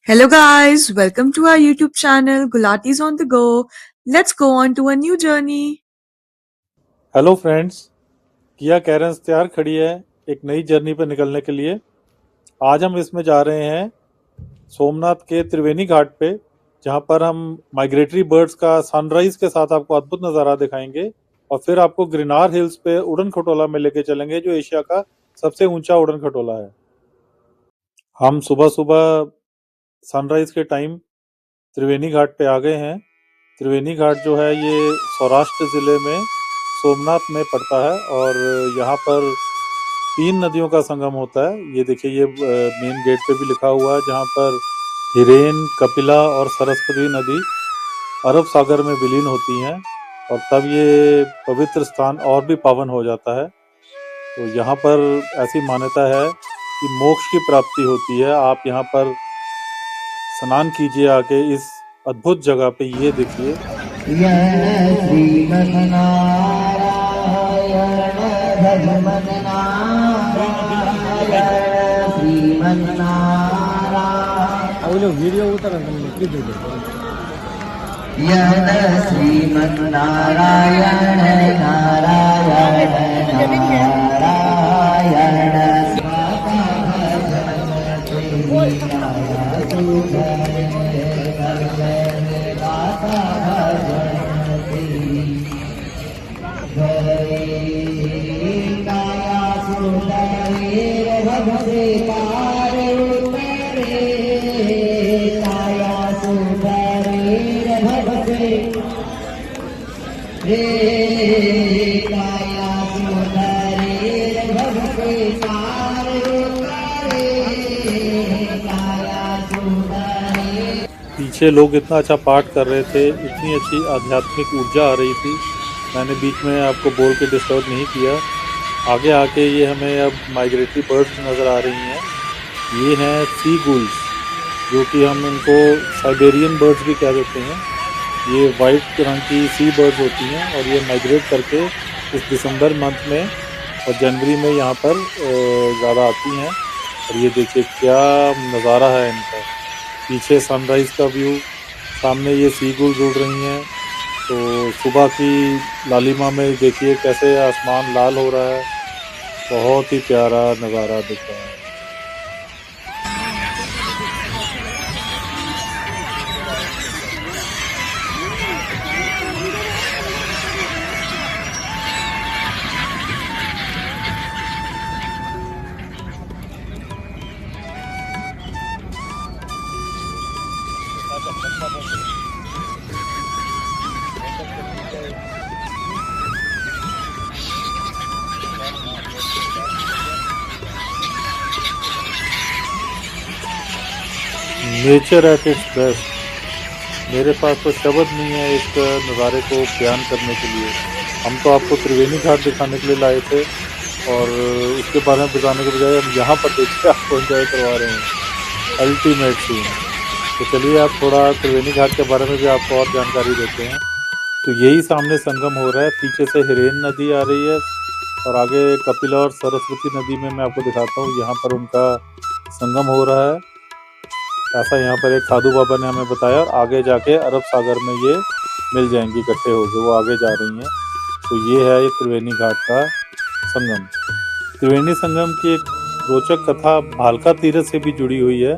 Hello guys, welcome to our YouTube channel Gulati's on the go. Let's go on to a new journey. Hello friends, Kia Carens तैयार खड़ी है एक नई journey पर निकलने के लिए। आज हम इसमें जा रहे हैं सोमनाथ के त्रिवेणी घाट पे, जहां पर हम माइग्रेटरी बर्ड्स का सनराइज के साथ आपको अद्भुत नज़ारा दिखाएंगे और फिर आपको गिरनार हिल्स पे उड़न खटोला में लेके चलेंगे, जो एशिया का सबसे ऊंचा उड़न खटोला है। हम सुबह सुबह सनराइज के टाइम त्रिवेणी घाट पे आ गए हैं। त्रिवेणी घाट जो है ये सौराष्ट्र ज़िले में सोमनाथ में पड़ता है और यहाँ पर 3 नदियों का संगम होता है। ये देखिए, ये मेन गेट पे भी लिखा हुआ है, जहाँ पर हिरेन, कपिला और सरस्वती नदी अरब सागर में विलीन होती हैं और तब ये पवित्र स्थान और भी पावन हो जाता है। तो यहाँ पर ऐसी मान्यता है कि मोक्ष की प्राप्ति होती है। आप यहाँ पर स्नान कीजिए आके इस अद्भुत जगह पे। ये देखिए, वीडियो उतर श्रीमन्नारायण नारायण पीछे लोग इतना अच्छा पाठ कर रहे थे, इतनी अच्छी आध्यात्मिक ऊर्जा आ रही थी। मैंने बीच में आपको बोल के डिस्टर्ब नहीं किया। आगे आके ये हमें अब माइग्रेटरी बर्ड्स नज़र आ रही हैं। ये हैं सी गूल्स, जो कि हम इनको साइबेरियन बर्ड्स भी कह देते हैं। ये वाइट रंग की सी बर्ड्स होती हैं और ये माइग्रेट करके इस दिसंबर मंथ में और जनवरी में यहाँ पर ज़्यादा आती हैं। और ये देखिए क्या नज़ारा है इनका। पीछे सनराइज़ का व्यू, सामने ये सी गूल्स उड़ रही हैं। तो सुबह की लालिमा में देखिए कैसे आसमान लाल हो रहा है। बहुत ही प्यारा नज़ारा दिख रहा है। Nature at its best. मेरे पास तो शब्द नहीं है इस नज़ारे को बयान करने के लिए। हम तो आपको त्रिवेणी घाट दिखाने के लिए लाए थे और उसके बारे में बताने के बजाय हम यहाँ पर देखिए आपको एंजॉय करवा रहे हैं। Ultimate scene. तो चलिए आप थोड़ा त्रिवेणी घाट के बारे में भी आपको और जानकारी देते हैं। तो यही सामने संगम हो रहा है। पीछे से हिरेन नदी आ रही है और आगे कपिला और सरस्वती नदी में मैं आपको दिखाता हूँ, यहाँ पर उनका संगम हो रहा है। ऐसा यहाँ पर एक साधु बाबा ने हमें बताया और आगे जाके अरब सागर में ये मिल जाएंगी इकट्ठे होके, वो आगे जा रही हैं। तो ये है ये त्रिवेणी घाट का संगम। त्रिवेणी संगम की एक रोचक कथा भालका तीरथ से भी जुड़ी हुई है।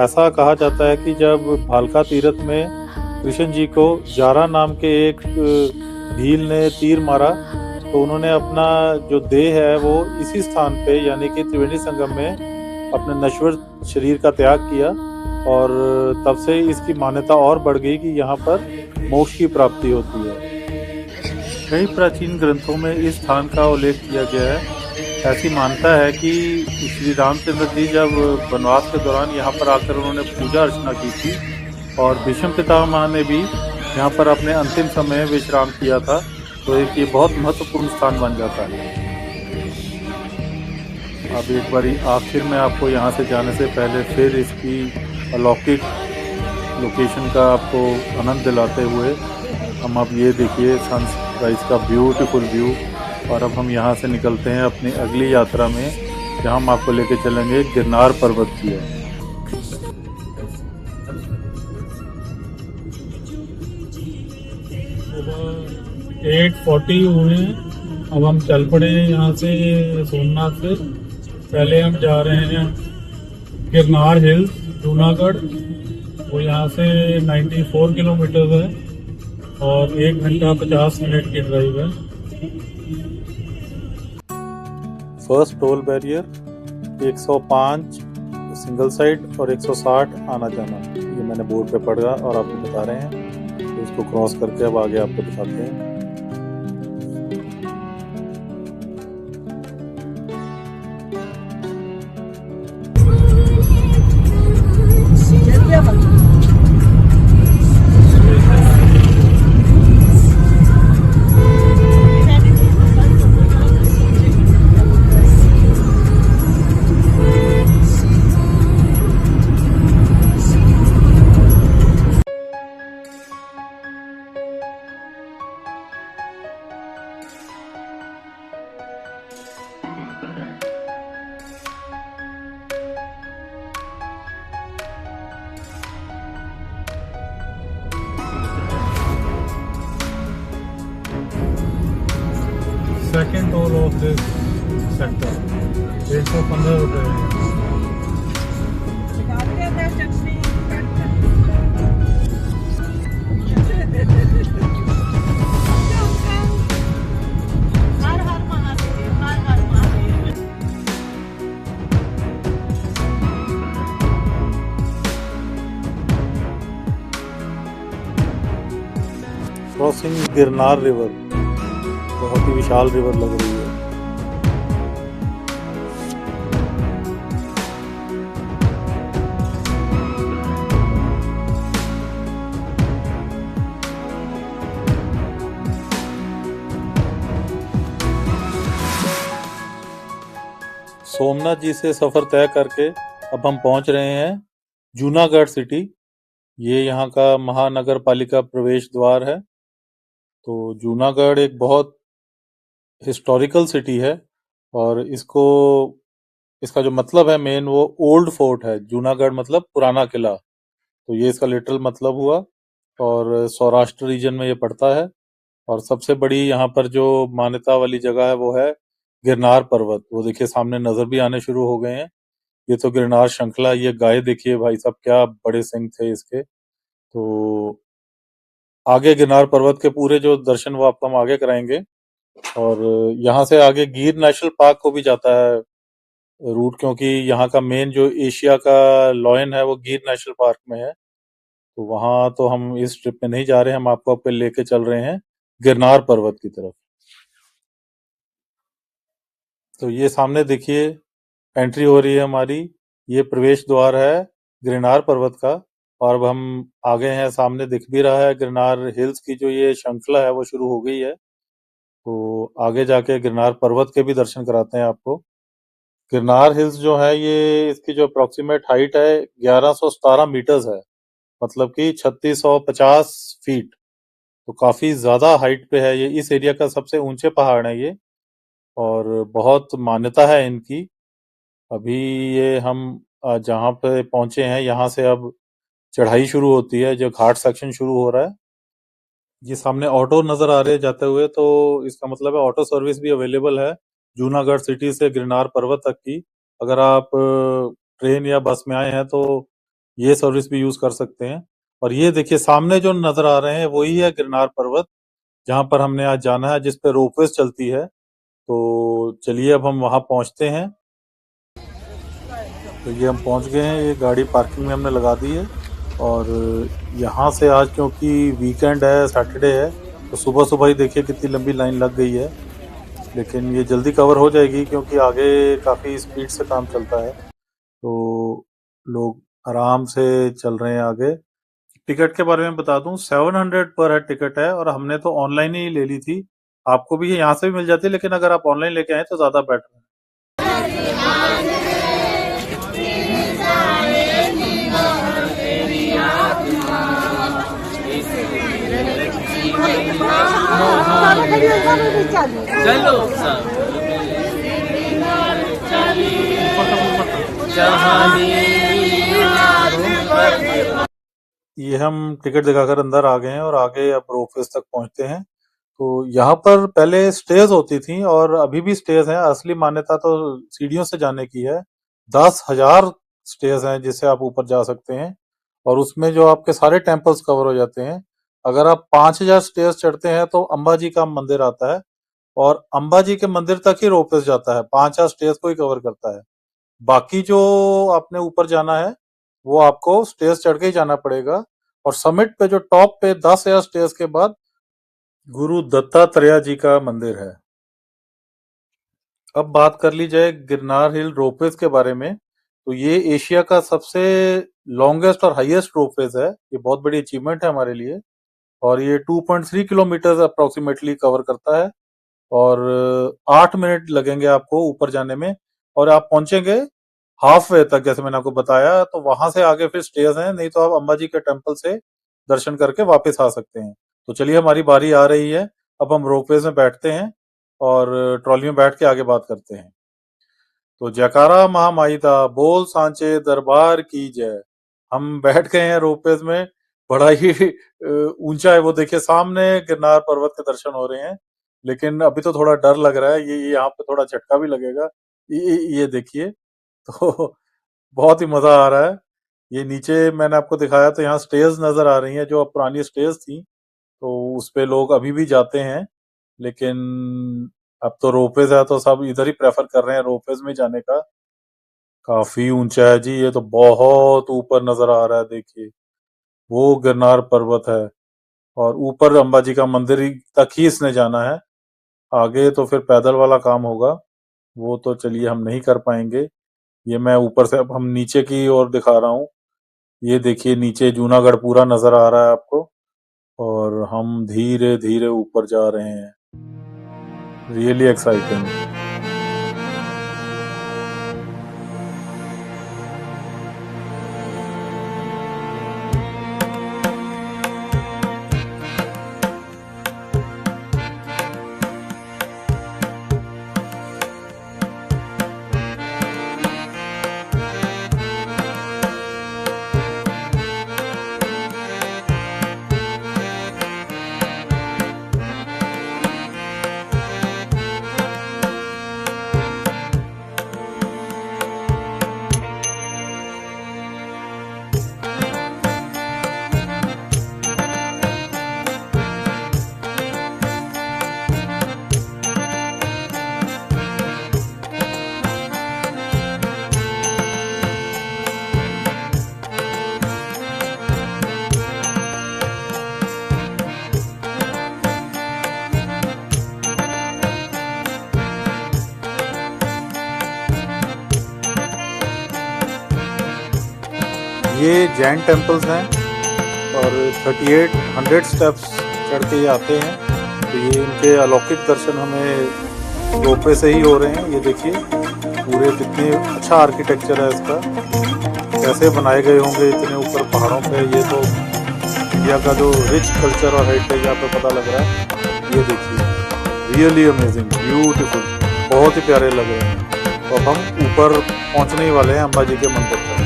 ऐसा कहा जाता है कि जब भालका तीरथ में कृष्ण जी को जारा नाम के एक भील ने तीर मारा, तो उन्होंने अपना जो देह है वो इसी स्थान पे यानी कि त्रिवेणी संगम में अपने नश्वर शरीर का त्याग किया और तब से इसकी मान्यता और बढ़ गई कि यहाँ पर मोक्ष की प्राप्ति होती है। कई प्राचीन ग्रंथों में इस स्थान का उल्लेख किया गया है। ऐसी मान्यता है कि श्री रामचंद्र जी जब वनवास के दौरान यहाँ पर आकर उन्होंने पूजा अर्चना की थी और भीष्म पितामह ने भी यहाँ पर अपने अंतिम समय विश्राम किया था। तो एक ये बहुत महत्वपूर्ण स्थान बन जाता है। अब एक बारी आखिर में आपको यहाँ से जाने से पहले फिर इसकी अलौकिक लोकेशन का आपको आनंद दिलाते हुए हम अब ये देखिए सनराइज का ब्यूटीफुल व्यू। और अब हम यहाँ से निकलते हैं अपनी अगली यात्रा में, जहाँ हम आपको लेके चलेंगे गिरनार पर्वत की ओर। सुबह 8:40 हुए हैं। अब हम चल पड़े हैं यहाँ से सोमनाथ से। पहले हम जा रहे हैं गिरनार हिल्स जूनागढ़। वो यहाँ से 94 किलोमीटर है और 1 घंटा 50 मिनट की ड्राइव है। First toll barrier 105 single side और 160 आना जाना, ये मैंने बोर्ड पे पढ़ा और आपको बता रहे हैं। तो इसको क्रॉस करके अब आगे आपको दिखाते हैं। Second toll of this sector 115 रुपये है। क्रॉसिंग गिरनार रिवर, बहुत ही विशाल रिवर लग रही है। सोमनाथ जी से सफर तय करके अब हम पहुंच रहे हैं जूनागढ़ सिटी। ये यहाँ का महानगर पालिका प्रवेश द्वार है। तो जूनागढ़ एक बहुत हिस्टोरिकल सिटी है और इसका जो मतलब है मेन, वो ओल्ड फोर्ट है। जूनागढ़ मतलब पुराना किला, तो ये इसका लिटरल मतलब हुआ। और सौराष्ट्र रीजन में ये पड़ता है। और सबसे बड़ी यहाँ पर जो मान्यता वाली जगह है वो है गिरनार पर्वत। वो देखिए सामने नजर भी आने शुरू हो गए हैं। ये तो गिरनार श्रृंखला। ये गाय देखिए भाई साहब, क्या बड़े सिंग थे इसके। तो आगे गिरनार पर्वत के पूरे जो दर्शन वो आपको हम आगे कराएंगे। और यहाँ से आगे गिर नेशनल पार्क को भी जाता है रूट, क्योंकि यहाँ का मेन जो एशिया का लॉयन है वो गिर नेशनल पार्क में है। तो वहां तो हम इस ट्रिप में नहीं जा रहे हैं, हम आपको आपके लेके चल रहे हैं गिरनार पर्वत की तरफ। तो ये सामने देखिए एंट्री हो रही है हमारी। ये प्रवेश द्वार है गिरनार पर्वत का। और अब हम आगे हैं, सामने दिख भी रहा है गिरनार हिल्स की जो ये श्रृंखला है वो शुरू हो गई है। तो आगे जाके गिरनार पर्वत के भी दर्शन कराते हैं आपको। गिरनार हिल्स जो है ये, इसकी जो अप्रोक्सीमेट हाइट है 1117 मीटर्स है, मतलब कि 3650 फीट। तो काफी ज्यादा हाइट पे है ये। इस एरिया का सबसे ऊंचे पहाड़ है ये और बहुत मान्यता है इनकी। अभी ये हम जहाँ पे पहुंचे हैं, यहाँ से अब चढ़ाई शुरू होती है, जो घाट सेक्शन शुरू हो रहा है। ये सामने ऑटो नजर आ रहे हैं जाते हुए, तो इसका मतलब है ऑटो सर्विस भी अवेलेबल है जूनागढ़ सिटी से गिरनार पर्वत तक की। अगर आप ट्रेन या बस में आए हैं तो ये सर्विस भी यूज कर सकते हैं। और ये देखिए सामने जो नजर आ रहे हैं वही है गिरनार पर्वत, जहां पर हमने आज जाना है, जिसपे रोपवेज चलती है। तो चलिए अब हम वहां पहुंचते हैं। तो ये हम पहुंच गए हैं, ये गाड़ी पार्किंग में हमने लगा दी है। और यहाँ से आज क्योंकि वीकेंड है, सैटरडे है, तो सुबह सुबह ही देखिए कितनी लंबी लाइन लग गई है। लेकिन ये जल्दी कवर हो जाएगी क्योंकि आगे काफ़ी स्पीड से काम चलता है, तो लोग आराम से चल रहे हैं आगे। टिकट के बारे में बता दूं, 700 पर हेड टिकट है और हमने तो ऑनलाइन ही ले ली थी। आपको भी ये यहाँ से भी मिल जाती है, लेकिन अगर आप ऑनलाइन लेके आए तो ज़्यादा बेटर है। चलो ये हम टिकट दिखाकर अंदर आ गए हैं और आगे अब रोपवेज तक पहुंचते हैं। तो यहाँ पर पहले स्टेज होती थी और अभी भी स्टेज हैं। असली मान्यता तो सीढ़ियों से जाने की है। 10,000 स्टेज हैं जिससे आप ऊपर जा सकते हैं और उसमें जो आपके सारे टेम्पल्स कवर हो जाते हैं। अगर आप 5,000 स्टेज चढ़ते हैं तो अंबाजी का मंदिर आता है और अंबाजी के मंदिर तक ही रोपवेज जाता है। 5,000 स्टेज को ही कवर करता है। बाकी जो आपने ऊपर जाना है वो आपको स्टेज चढ़ के ही जाना पड़ेगा और समिट पे जो टॉप पे 10,000 स्टेज के बाद गुरु दत्तात्रेय जी का मंदिर है। अब बात कर ली जाए गिरनार हिल रोपवेज के बारे में, तो ये एशिया का सबसे लॉन्गेस्ट और हाईएस्ट रोपवेज है। ये बहुत बड़ी अचीवमेंट है हमारे लिए और ये 2.3 किलोमीटर अप्रोक्सीमेटली कवर करता है और 8 मिनट लगेंगे आपको ऊपर जाने में और आप पहुंचेंगे हाफ वे तक। जैसे मैंने आपको बताया, तो वहां से आगे फिर स्टेज हैं, नहीं तो आप अंबाजी के टेम्पल से दर्शन करके वापस आ सकते हैं। तो चलिए, हमारी बारी आ रही है। अब हम रोपवेज में बैठते हैं और ट्रॉली में बैठ के आगे बात करते हैं। तो जयकारा महामाई दा, बोल सांचे दरबार की जय। हम बैठ गए हैं रोपवेज में। बड़ा ही ऊंचा है। वो देखिए, सामने गिरनार पर्वत के दर्शन हो रहे हैं, लेकिन अभी तो थोड़ा डर लग रहा है। ये यहाँ पे थोड़ा झटका भी लगेगा। ये देखिए, तो बहुत ही मजा आ रहा है। ये नीचे मैंने आपको दिखाया, तो यहाँ स्टेज नजर आ रही हैं जो अब पुरानी स्टेज थी, तो उस पे लोग अभी भी जाते हैं। लेकिन अब तो रोपवेज है तो सब इधर ही प्रेफर कर रहे हैं रोपवेज में जाने का। काफी ऊंचा है जी, ये तो बहुत ऊपर नजर आ रहा है। देखिए, वो गिरनार पर्वत है और ऊपर अंबाजी का मंदिर तक ही इसने जाना है। आगे तो फिर पैदल वाला काम होगा, वो तो चलिए हम नहीं कर पाएंगे। ये मैं ऊपर से अब हम नीचे की ओर दिखा रहा हूँ। ये देखिए, नीचे जूनागढ़ पूरा नजर आ रहा है आपको और हम धीरे धीरे ऊपर जा रहे हैं। Really exciting. ये जैन टेम्पल्स हैं और 3800 स्टेप्स चढ़ के ये आते हैं। तो ये इनके अलौकिक दर्शन हमें रोपवे से ही हो रहे हैं। ये देखिए, पूरे कितने अच्छा आर्किटेक्चर है इसका, कैसे बनाए गए होंगे इतने ऊपर पहाड़ों पे। ये तो इंडिया का जो रिच कल्चर और हेरिटेज यहाँ पे पता लग रहा है। ये देखिए, रियली अमेजिंग, ब्यूटीफुल, बहुत ही प्यारे लग रहे हैं। तो अब हम ऊपर पहुंचने ही वाले हैं अंबाजी के मंदिर पर।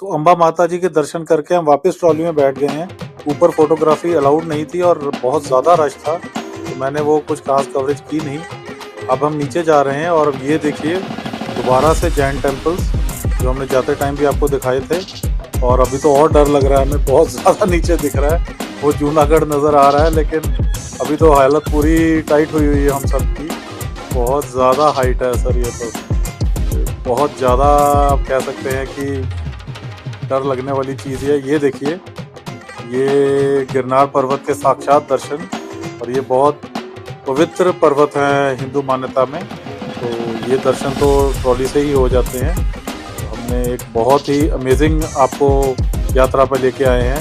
तो अंबा माता जी के दर्शन करके हम वापस ट्रॉली में बैठ गए हैं। ऊपर फोटोग्राफी अलाउड नहीं थी और बहुत ज़्यादा रश था, तो मैंने वो कुछ खास कवरेज की नहीं। अब हम नीचे जा रहे हैं और अब ये देखिए, दोबारा से जैन टेम्पल्स जो हमने जाते टाइम भी आपको दिखाए थे। और अभी तो और डर लग रहा है हमें, बहुत ज़्यादा नीचे दिख रहा है। वो जूनागढ़ नज़र आ रहा है, लेकिन अभी तो हालत पूरी टाइट हुई हुई है हम सब की। बहुत ज़्यादा हाइट है सर, ये तो बहुत ज़्यादा आप कह सकते हैं कि डर लगने वाली चीज़ है। ये देखिए, ये गिरनार पर्वत के साक्षात दर्शन, और ये बहुत पवित्र पर्वत है हिंदू मान्यता में। तो ये दर्शन तो ट्रॉली से ही हो जाते हैं। तो हमने एक बहुत ही अमेजिंग आपको यात्रा पर लेके आए हैं।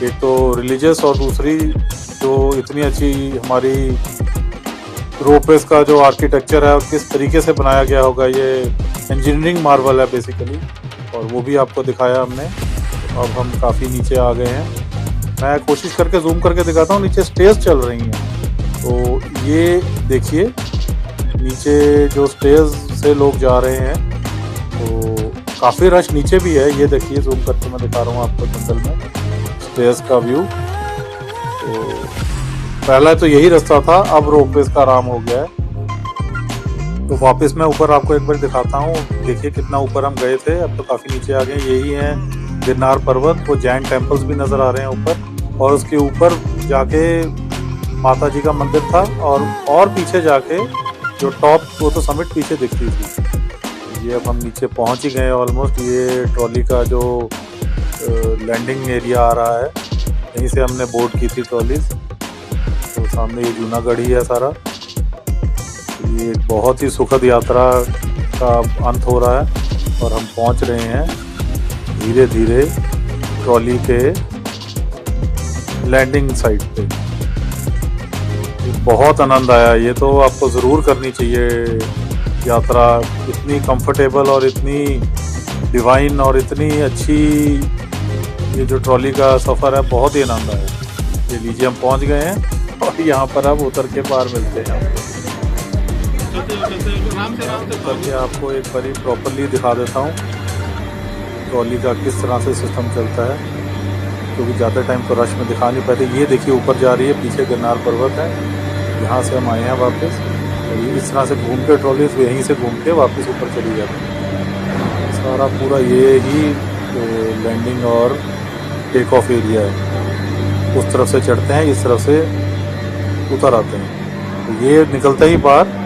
एक तो रिलीजियस और दूसरी जो इतनी अच्छी हमारी रोपवेज का जो आर्किटेक्चर है और किस तरीके से बनाया गया होगा, ये इंजीनियरिंग मार्वल है बेसिकली, और वो भी आपको दिखाया हमने। तो अब हम काफ़ी नीचे आ गए हैं। मैं कोशिश करके जूम करके दिखाता हूँ, नीचे स्टेज चल रही हैं। तो ये देखिए, नीचे जो स्टेज से लोग जा रहे हैं, तो काफ़ी रश नीचे भी है, ये देखिए जूम करके मैं दिखा रहा हूँ आपको जंगल में स्टेयर्स का व्यू। तो पहले तो यही रास्ता था, अब रोपवे का आराम हो गया है। तो वापस मैं ऊपर आपको एक बार दिखाता हूँ। देखिए कितना ऊपर हम गए थे, अब तो काफ़ी नीचे आ गए। यही है गिरनार पर्वत, वो जैन टेम्पल्स भी नज़र आ रहे हैं ऊपर, और उसके ऊपर जाके माता जी का मंदिर था, और पीछे जाके जो टॉप वो तो समिट पीछे दिखती थी। ये अब हम नीचे पहुँच ही गए ऑलमोस्ट। ये ट्रॉली का जो लैंडिंग एरिया आ रहा है, यहीं से हमने बोर्ड की थी ट्रॉलीज। तो सामने ये जूनागढ़ ही है सारा। ये एक बहुत ही सुखद यात्रा का अंत हो रहा है और हम पहुंच रहे हैं धीरे धीरे ट्रॉली के लैंडिंग साइट पे। बहुत आनंद आया, ये तो आपको ज़रूर करनी चाहिए यात्रा। इतनी कंफर्टेबल और इतनी डिवाइन और इतनी अच्छी ये जो ट्रॉली का सफ़र है, बहुत ही आनंद आया। ये लीजिए हम पहुंच गए हैं और यहाँ पर अब उतर के बाहर मिलते हैं। करके आपको एक बार प्रॉपरली दिखा देता हूँ ट्रॉली का किस तरह से सिस्टम चलता है, क्योंकि ज़्यादा टाइम तो रश में दिखा नहीं पाते। ये देखिए ऊपर जा रही है, पीछे गिरनार पर्वत है, यहाँ से हम आए हैं वापस। इस तरह से घूम के ट्रॉली यहीं से घूम के वापस ऊपर चली जाती है। सारा पूरा ये ही लैंडिंग और टेक ऑफ एरिया है। उस तरफ से चढ़ते हैं, इस तरफ से उतर आते हैं। तो ये निकलते ही बाहर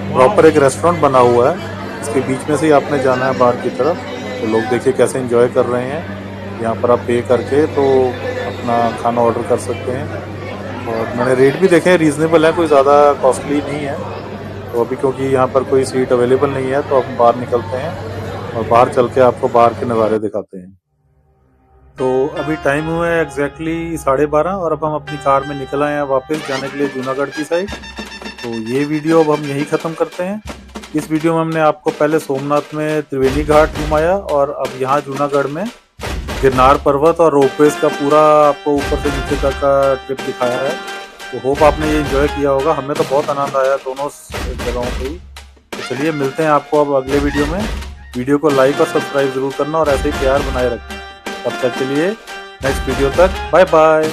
प्रॉपर एक रेस्टोरेंट बना हुआ है, इसके बीच में से ही आपने जाना है बाहर की तरफ। तो लोग देखिए कैसे एंजॉय कर रहे हैं। यहाँ पर आप पे करके तो अपना खाना ऑर्डर कर सकते हैं, और मैंने रेट भी देखे हैं, रीज़नेबल है, कोई ज़्यादा कॉस्टली नहीं है। तो अभी क्योंकि यहाँ पर कोई सीट अवेलेबल नहीं है, तो हम बाहर निकलते हैं और बाहर चल के आपको बाहर के नज़ारे दिखाते हैं। तो अभी टाइम हुआ है एग्जैक्टली 12:30 और अब हम अपनी कार में निकल आए हैं वापस जाने के लिए जूनागढ़ की साइड। तो ये वीडियो अब हम यहीं ख़त्म करते हैं। इस वीडियो में हमने आपको पहले सोमनाथ में त्रिवेणी घाट घुमाया, और अब यहाँ जूनागढ़ में गिरनार पर्वत और रोपवेज का पूरा आपको ऊपर से नीचे तक का ट्रिप दिखाया है। तो होप आपने ये एंजॉय किया होगा। हमें तो बहुत आनंद आया दोनों जगहों पे ही। तो चलिए मिलते हैं आपको अब अगले वीडियो में। वीडियो को लाइक और सब्सक्राइब ज़रूर करना और ऐसे ही प्यार बनाए रखना। तब तक के लिए नेक्स्ट वीडियो तक बाय बाय।